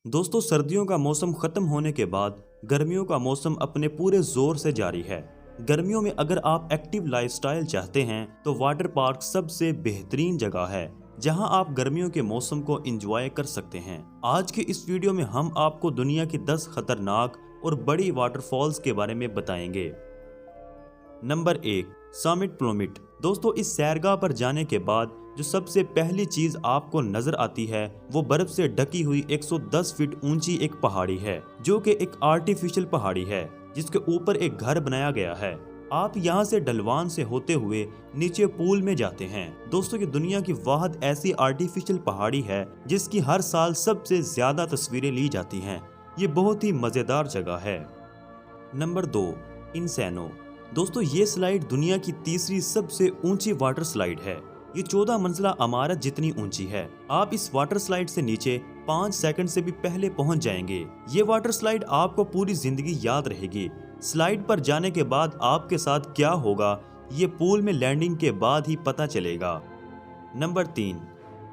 दोस्तों, सर्दियों का मौसम खत्म होने के बाद गर्मियों का मौसम अपने पूरे जोर से जारी है। गर्मियों में अगर आप एक्टिव लाइफस्टाइल चाहते हैं तो वाटर पार्क सबसे बेहतरीन जगह है जहां आप गर्मियों के मौसम को एंजॉय कर सकते हैं। आज के इस वीडियो में हम आपको दुनिया की 10 खतरनाक और बड़ी वाटरफॉल्स के बारे में बताएंगे। नंबर 1, समिट प्लोमिट। दोस्तों, इस सैरगाह पर जाने के बाद जो सबसे पहली चीज आपको नजर आती है वो बर्फ से ढकी हुई 110 फीट ऊंची एक पहाड़ी है, जो कि एक आर्टिफिशियल पहाड़ी है जिसके ऊपर एक घर बनाया गया है। आप यहाँ से ढलवान से होते हुए नीचे पूल में जाते हैं। दोस्तों, ये दुनिया की वाहिद ऐसी आर्टिफिशियल पहाड़ी है जिसकी हर साल सबसे ज्यादा तस्वीरें ली जाती हैं। ये बहुत ही मजेदार जगह है। नंबर 2, इंसेनो। दोस्तों, ये स्लाइड दुनिया की तीसरी सबसे ऊंची वाटर स्लाइड है। ये 14 मंजिला इमारत जितनी ऊंची है। आप इस वाटर स्लाइड से नीचे 5 सेकंड से भी पहले पहुंच जाएंगे। ये वाटर स्लाइड आपको पूरी जिंदगी याद रहेगी। स्लाइड पर जाने के बाद आपके साथ क्या होगा ये पूल में लैंडिंग के बाद ही पता चलेगा। Number 3,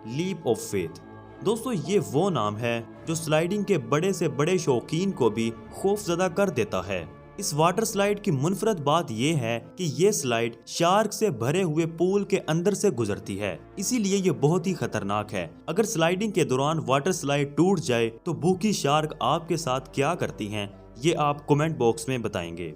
leap of faith. दोस्तों, ये वो नाम है जो स्लाइडिंग के बड़े से बड़े शौकीन को भी खौफजदा कर देता है। इस वाटर स्लाइड की मुनफरद बात यह है कि ये स्लाइड शार्क से भरे हुए पूल के अंदर से गुजरती है, इसीलिए ये बहुत ही खतरनाक है। अगर स्लाइडिंग के दौरान वाटर स्लाइड टूट जाए तो भूखी शार्क आपके साथ क्या करती हैं, ये आप कमेंट बॉक्स में बताएंगे।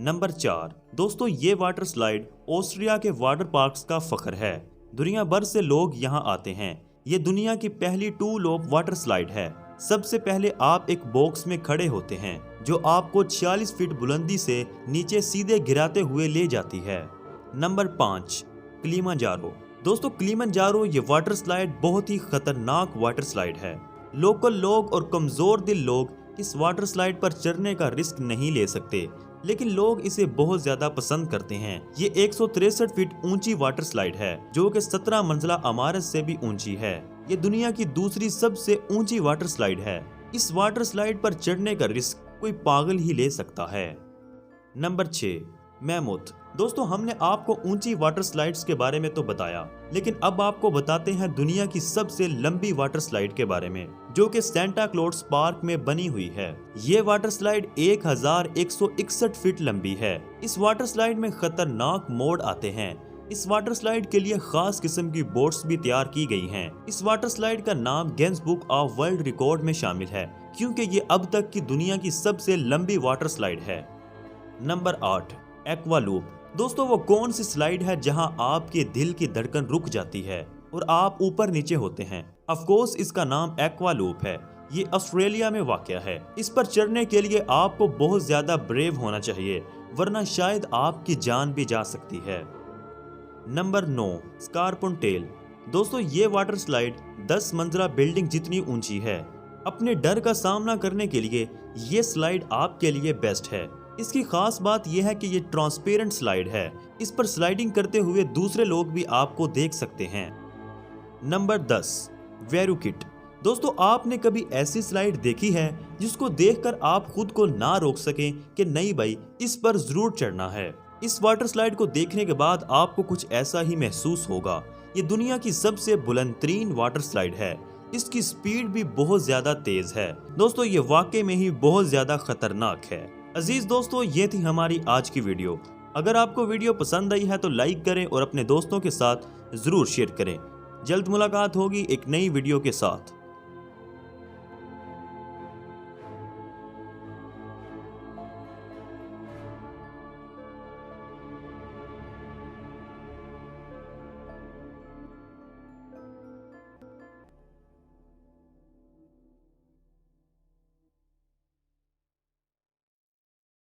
नंबर 4, दोस्तों, ये वाटर स्लाइड ऑस्ट्रिया के वाटर पार्क्स का फख्र है। दुनिया भर से लोग यहाँ आते हैं। ये दुनिया की पहली 2 लोब वाटर स्लाइड है। सबसे पहले आप एक बॉक्स में खड़े होते हैं जो आपको 46 फीट बुलंदी से नीचे सीधे गिराते हुए ले जाती है। Number 5, Kilimanjaro. दोस्तों, किलिमंजारो ये वाटर स्लाइड बहुत ही खतरनाक वाटर स्लाइड है। लोकल लोग और कमजोर दिल लोग इस वाटर स्लाइड पर चढ़ने का रिस्क नहीं ले सकते, लेकिन लोग इसे बहुत ज्यादा पसंद करते हैं। ये 163 फीट ऊंची वाटर स्लाइड है जो कि 17 मंजिला इमारत से भी ऊंची है। ये दुनिया की दूसरी सबसे ऊंची वाटर स्लाइड है। इस वाटर स्लाइड पर चढ़ने का रिस्क कोई पागल ही ले सकता है। Number 6, mammoth. दोस्तों, हमने आपको ऊंची वाटर स्लाइड्स के बारे में तो बताया, लेकिन अब आपको बताते हैं दुनिया की सबसे लंबी वाटर स्लाइड के बारे में, जो कि सेंटा क्लॉड्स पार्क में बनी हुई है। ये वाटर स्लाइड 1161 फीट लंबी है। इस वाटर स्लाइड में खतरनाक मोड़ आते हैं। इस वाटर स्लाइड के लिए खास किस्म की बोट्स भी तैयार की गई हैं। इस वाटर स्लाइड का नाम Guinness book of world record में शामिल है क्योंकि ये अब तक की दुनिया की सबसे लंबी वाटर स्लाइड है। Number 8, aqua loop. दोस्तों, वो कौन सी स्लाइड है जहां आपके दिल की धड़कन रुक जाती है और आप ऊपर नीचे होते हैं? ऑफ कोर्स, इसका नाम एक्वा लूप है। ये ऑस्ट्रेलिया में वाक़या है। इस पर चढ़ने के लिए आपको बहुत ज्यादा ब्रेव होना चाहिए, वरना शायद आपकी जान भी जा सकती है। Number 9, scorpion tail. दोस्तों, ये वाटर स्लाइड 10 मंजिला बिल्डिंग जितनी ऊंची है। अपने डर का सामना करने के लिए ये स्लाइड आपके लिए बेस्ट है। इसकी खास बात यह है कि ये ट्रांसपेरेंट स्लाइड है। इस पर स्लाइडिंग करते हुए दूसरे लोग भी आपको देख सकते हैं। नंबर 10, वेरुकिट। दोस्तों, आपने कभी ऐसी स्लाइड देखी है जिसको देखकर आप खुद को ना रोक सकें कि नहीं भाई, इस पर जरूर चढ़ना है? इस वाटर स्लाइड को देखने के बाद आपको कुछ ऐसा ही महसूस होगा। ये दुनिया की सबसे बुलंदतरीन वाटर स्लाइड है। इसकी स्पीड भी बहुत ज्यादा तेज है। दोस्तों, ये वाकई में ही बहुत ज्यादा खतरनाक है। अजीज दोस्तों, ये थी हमारी आज की वीडियो। अगर आपको वीडियो पसंद आई है तो लाइक करें और अपने दोस्तों के साथ जरूर शेयर करें। जल्द मुलाकात होगी एक नई वीडियो के साथ।